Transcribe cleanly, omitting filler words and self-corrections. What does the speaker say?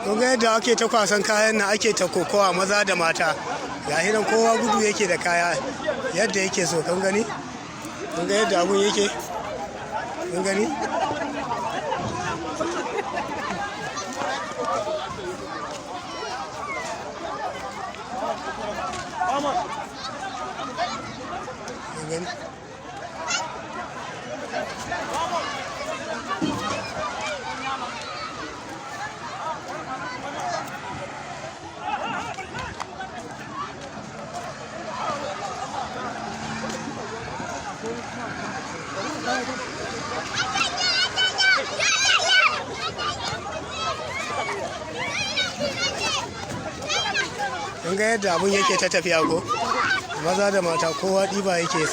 kun ga yadda ake ta kwasan kayan nan, ake ta kokowa maza da mata. Ga hinan kowa gudu yake da kaya yadda yake so. Kun gani? Kun ga yadda abun yake? Kun gani? Kun gani? Kun ga yadda abun yake ta tafiya ko? Maza da mata kowa ɗiba yake.